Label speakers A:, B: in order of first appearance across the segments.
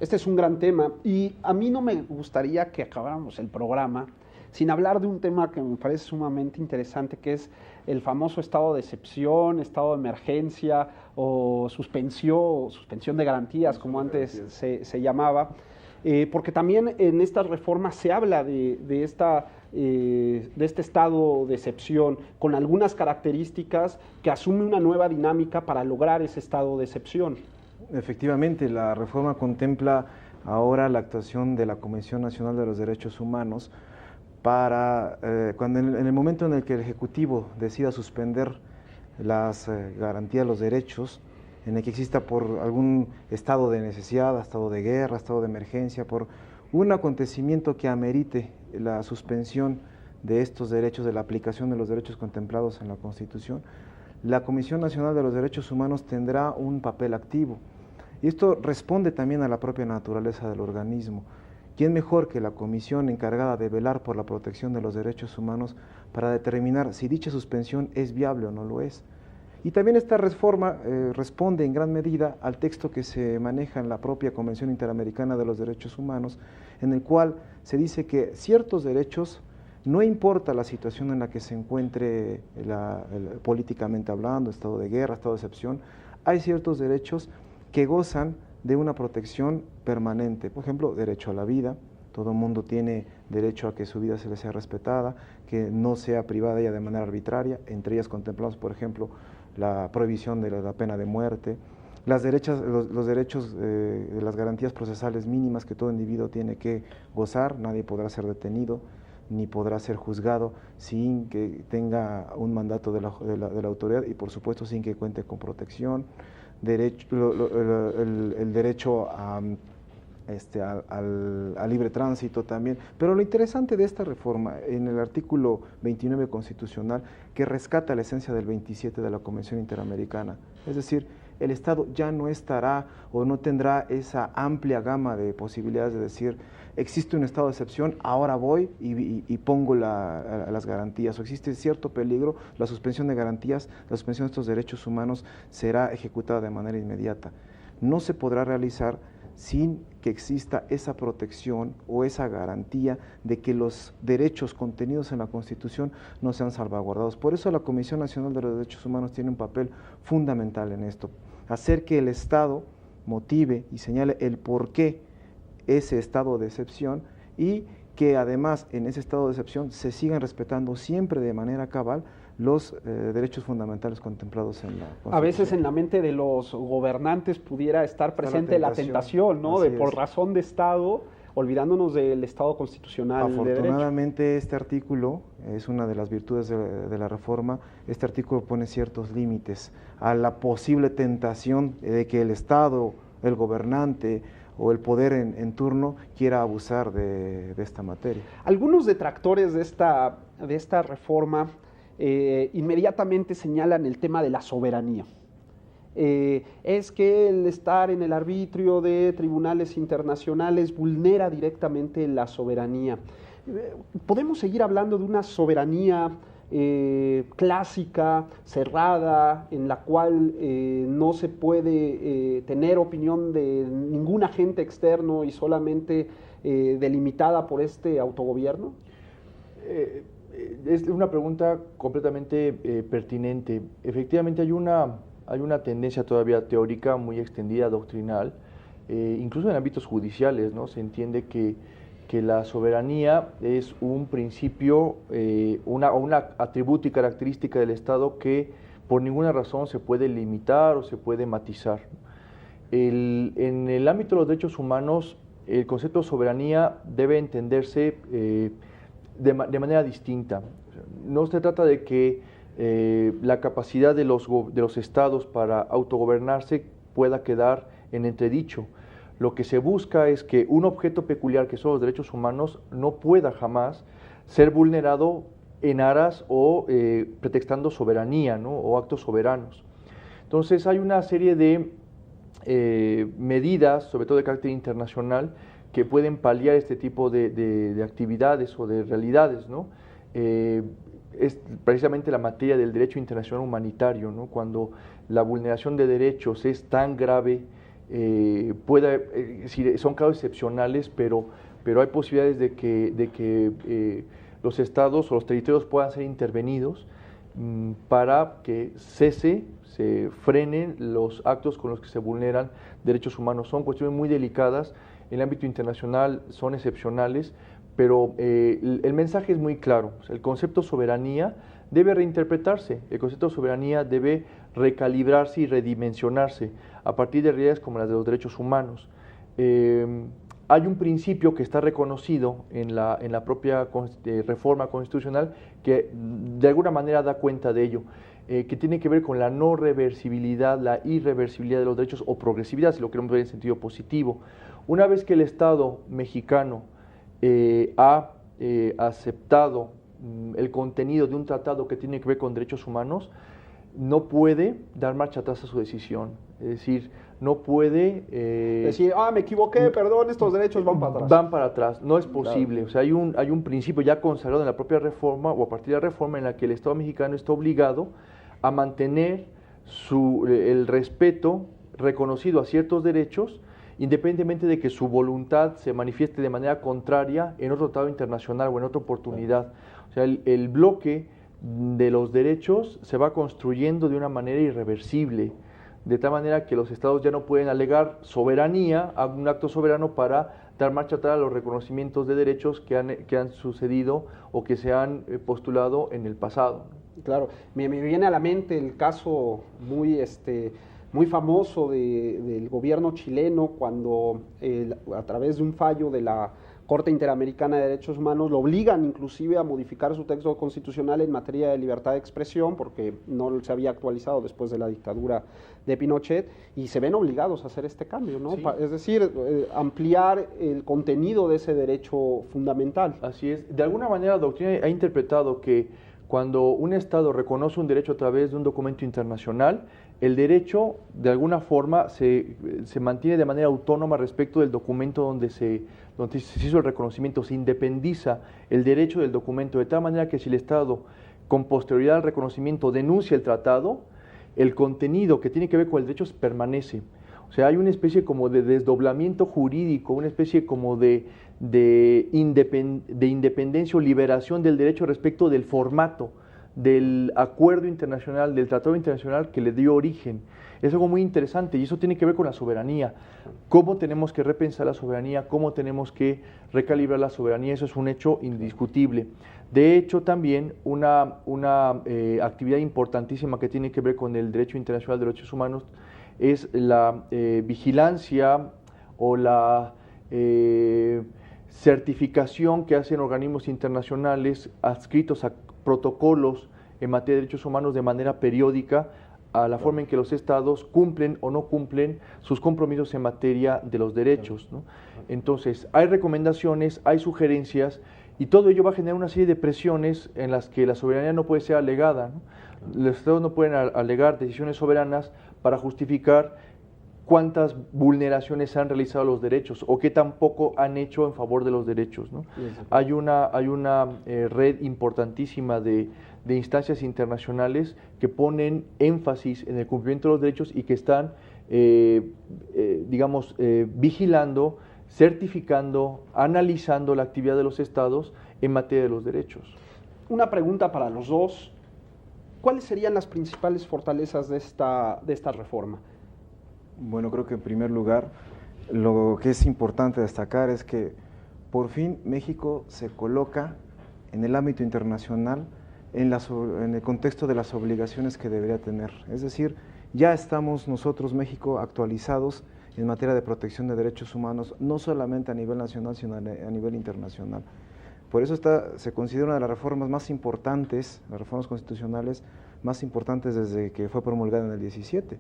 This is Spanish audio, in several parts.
A: Este es un gran tema y a mí no me gustaría que acabáramos el programa sin hablar de un tema que me parece sumamente interesante, que es el famoso estado de excepción, estado de emergencia o suspensión de garantías, como antes se llamaba, porque también en estas reformas se habla de este estado de excepción con algunas características que asume una nueva dinámica para lograr ese estado de excepción.
B: Efectivamente, la reforma contempla ahora la actuación de la Comisión Nacional de los Derechos Humanos para, cuando en el momento en el que el Ejecutivo decida suspender las garantías de los derechos, en el que exista por algún estado de necesidad, estado de guerra, estado de emergencia, por un acontecimiento que amerite la suspensión de estos derechos, de la aplicación de los derechos contemplados en la Constitución, la Comisión Nacional de los Derechos Humanos tendrá un papel activo. Y esto responde también a la propia naturaleza del organismo. ¿Quién mejor que la comisión encargada de velar por la protección de los derechos humanos para determinar si dicha suspensión es viable o no lo es? Y también esta reforma responde en gran medida al texto que se maneja en la propia Convención Interamericana de los Derechos Humanos, en el cual se dice que ciertos derechos, no importa la situación en la que se encuentre políticamente hablando, estado de guerra, estado de excepción, hay ciertos derechos que gozan de una protección permanente. Por ejemplo, derecho a la vida, todo el mundo tiene derecho a que su vida se le sea respetada, que no sea privada ella de manera arbitraria, entre ellas contemplamos, por ejemplo, la prohibición de la pena de muerte, los derechos de las garantías procesales mínimas que todo individuo tiene que gozar, nadie podrá ser detenido, ni podrá ser juzgado sin que tenga un mandato de la autoridad y por supuesto sin que cuente con protección, el derecho al libre tránsito también. Pero lo interesante de esta reforma, en el artículo 29 constitucional, que rescata la esencia del 27 de la Convención Interamericana, es decir, el Estado ya no estará o no tendrá esa amplia gama de posibilidades de decir, existe un estado de excepción, ahora voy y pongo las garantías, o existe cierto peligro, la suspensión de garantías, la suspensión de estos derechos humanos será ejecutada de manera inmediata. No se podrá realizar sin que exista esa protección o esa garantía de que los derechos contenidos en la Constitución no sean salvaguardados. Por eso la Comisión Nacional de los Derechos Humanos tiene un papel fundamental en esto, hacer que el Estado motive y señale el por qué ese estado de excepción y que además en ese estado de excepción se sigan respetando siempre de manera cabal los derechos fundamentales contemplados en la Constitución.
A: A veces en la mente de los gobernantes pudiera estar presente la tentación, ¿no? Por razón de Estado, olvidándonos del Estado constitucional de derecho.
B: Afortunadamente este artículo es una de las virtudes de la reforma. Este artículo pone ciertos límites a la posible tentación de que el Estado, el gobernante o el poder en turno quiera abusar de esta materia.
A: Algunos detractores de esta reforma inmediatamente señalan el tema de la soberanía. Es que el estar en el arbitrio de tribunales internacionales vulnera directamente la soberanía. ¿Podemos seguir hablando de una soberanía clásica, cerrada, en la cual no se puede tener opinión de ningún agente externo y solamente delimitada por este autogobierno?
C: Es una pregunta completamente pertinente. Efectivamente hay una tendencia todavía teórica muy extendida, doctrinal, incluso en ámbitos judiciales, ¿no? Se entiende que la soberanía es un principio, una atributo y característica del Estado que por ninguna razón se puede limitar o se puede matizar. En el ámbito de los derechos humanos, el concepto de soberanía debe entenderse de manera distinta. No se trata de que la capacidad de los estados para autogobernarse pueda quedar en entredicho. Lo que se busca es que un objeto peculiar que son los derechos humanos no pueda jamás ser vulnerado en aras o pretextando soberanía, ¿no? O actos soberanos. Entonces hay una serie de medidas, sobre todo de carácter internacional, que pueden paliar este tipo de actividades o de realidades, ¿no? Es precisamente la materia del derecho internacional humanitario, ¿no? Cuando la vulneración de derechos es tan grave pueda, es decir, son casos excepcionales, pero hay posibilidades de que los estados o los territorios puedan ser intervenidos para que se frenen los actos con los que se vulneran derechos humanos. Son cuestiones muy delicadas, en el ámbito internacional son excepcionales, pero el mensaje es muy claro. O sea, el concepto soberanía debe reinterpretarse, el concepto de soberanía debe recalibrarse y redimensionarse a partir de realidades como las de los derechos humanos. Hay un principio que está reconocido en la propia reforma constitucional que de alguna manera da cuenta de ello, que tiene que ver con la no reversibilidad, la irreversibilidad de los derechos o progresividad, si lo queremos ver en sentido positivo. Una vez que el Estado mexicano ha aceptado el contenido de un tratado que tiene que ver con derechos humanos, no puede dar marcha atrás a su decisión. Es decir, no puede
A: decir, me equivoqué, perdón, estos derechos van para atrás.
C: Van para atrás, no es posible.
A: Claro.
C: O sea, hay un principio ya consagrado en la propia reforma o a partir de la reforma en la que el Estado mexicano está obligado a mantener el respeto reconocido a ciertos derechos, independientemente de que su voluntad se manifieste de manera contraria en otro tratado internacional o en otra oportunidad. O sea, el bloque de los derechos se va construyendo de una manera irreversible, de tal manera que los estados ya no pueden alegar soberanía, un acto soberano para dar marcha atrás a los reconocimientos de derechos que han sucedido o que se han postulado en el pasado.
A: Claro, me viene a la mente el caso muy famoso del gobierno chileno cuando a través de un fallo de la Corte Interamericana de Derechos Humanos lo obligan inclusive a modificar su texto constitucional en materia de libertad de expresión porque no se había actualizado después de la dictadura de Pinochet y se ven obligados a hacer este cambio, ¿no?
C: Sí.
A: Es decir, ampliar el contenido de ese derecho fundamental.
C: Así es. De alguna manera la doctrina ha interpretado que cuando un Estado reconoce un derecho a través de un documento internacional, el derecho de alguna forma se mantiene de manera autónoma respecto del documento donde se hizo el reconocimiento, se independiza el derecho del documento de tal manera que si el Estado con posterioridad al reconocimiento denuncia el tratado, el contenido que tiene que ver con el derecho permanece. O sea, hay una especie como de desdoblamiento jurídico, una especie como de independencia o liberación del derecho respecto del formato del acuerdo internacional, del tratado internacional que le dio origen. Es algo muy interesante y eso tiene que ver con la soberanía. ¿Cómo tenemos que repensar la soberanía? ¿Cómo tenemos que recalibrar la soberanía? Eso es un hecho indiscutible. De hecho, también una actividad importantísima que tiene que ver con el derecho internacional de derechos humanos es la vigilancia o la certificación que hacen organismos internacionales adscritos a protocolos en materia de derechos humanos de manera periódica a la forma en que los estados cumplen o no cumplen sus compromisos en materia de los derechos, ¿no? Entonces, hay recomendaciones, hay sugerencias y todo ello va a generar una serie de presiones en las que la soberanía no puede ser alegada, ¿no? Los estados no pueden alegar decisiones soberanas para justificar cuántas vulneraciones se han realizado a los derechos o qué tampoco han hecho en favor de los derechos, ¿no? Hay una red importantísima de instancias internacionales que ponen énfasis en el cumplimiento de los derechos y que están, vigilando, certificando, analizando la actividad de los estados en materia de los derechos.
A: Una pregunta para los dos. ¿Cuáles serían las principales fortalezas de esta reforma?
B: Bueno, creo que en primer lugar lo que es importante destacar es que por fin México se coloca en el ámbito internacional en el contexto de las obligaciones que debería tener. Es decir, ya estamos nosotros, México, actualizados en materia de protección de derechos humanos, no solamente a nivel nacional, sino a nivel internacional. Por eso se considera una de las reformas más importantes, las reformas constitucionales más importantes desde que fue promulgada en el 17.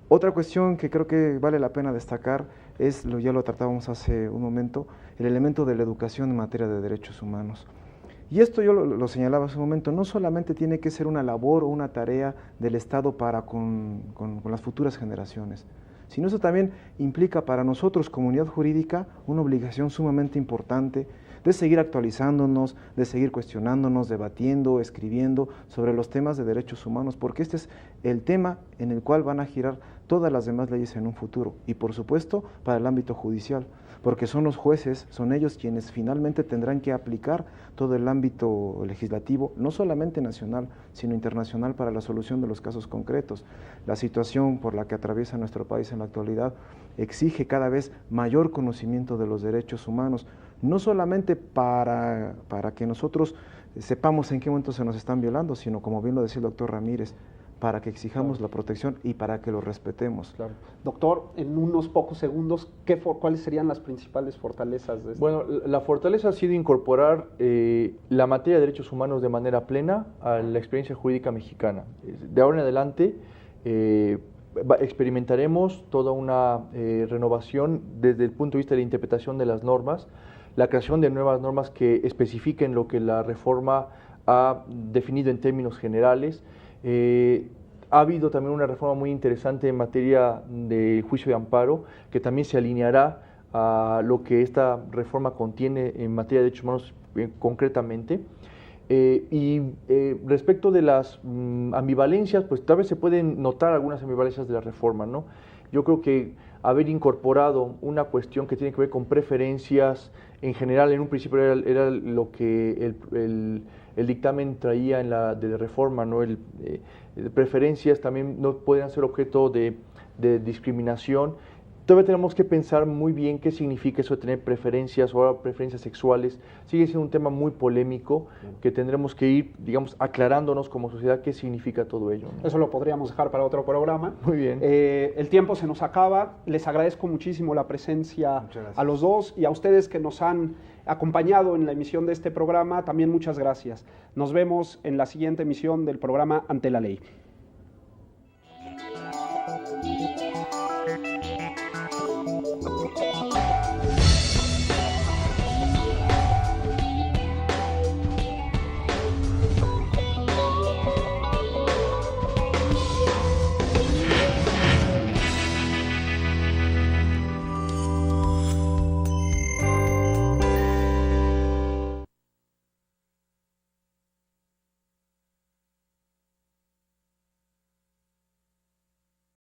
B: Otra cuestión que creo que vale la pena destacar es, ya lo tratábamos hace un momento, el elemento de la educación en materia de derechos humanos. Y esto yo lo señalaba hace un momento, no solamente tiene que ser una labor o una tarea del Estado para con las futuras generaciones, sino eso también implica para nosotros, comunidad jurídica, una obligación sumamente importante de seguir actualizándonos, de seguir cuestionándonos, debatiendo, escribiendo sobre los temas de derechos humanos, porque este es el tema en el cual van a girar todas las demás leyes en un futuro, y por supuesto para el ámbito judicial, porque son los jueces, son ellos quienes finalmente tendrán que aplicar todo el ámbito legislativo, no solamente nacional, sino internacional, para la solución de los casos concretos. La situación por la que atraviesa nuestro país en la actualidad exige cada vez mayor conocimiento de los derechos humanos, no solamente para que nosotros sepamos en qué momento se nos están violando, sino, como bien lo decía el doctor Ramírez, para que exijamos la protección y para que lo respetemos.
A: Claro. Doctor, en unos pocos segundos, ¿cuáles serían las principales fortalezas de esto?
C: Bueno, la fortaleza ha sido incorporar la materia de derechos humanos de manera plena a la experiencia jurídica mexicana. De ahora en adelante experimentaremos toda una renovación desde el punto de vista de la interpretación de las normas, la creación de nuevas normas que especifiquen lo que la reforma ha definido en términos generales. Ha habido también una reforma muy interesante en materia de juicio de amparo, que también se alineará a lo que esta reforma contiene en materia de derechos humanos concretamente. Respecto de las ambivalencias, pues tal vez se pueden notar algunas ambivalencias de la reforma, ¿no? Yo creo que haber incorporado una cuestión que tiene que ver con preferencias, en general, en un principio era lo que el dictamen traía en de reforma, ¿no? Preferencias también no pueden ser objeto de discriminación. Todavía tenemos que pensar muy bien qué significa eso de tener preferencias o ahora preferencias sexuales. Sigue siendo un tema muy polémico que tendremos que ir, digamos, aclarándonos como sociedad qué significa todo ello, ¿no?
A: Eso lo podríamos dejar para otro programa.
C: Muy bien.
A: El tiempo se nos acaba. Les agradezco muchísimo la presencia a los dos y a ustedes que nos han acompañado en la emisión de este programa. También muchas gracias. Nos vemos en la siguiente emisión del programa Ante la Ley.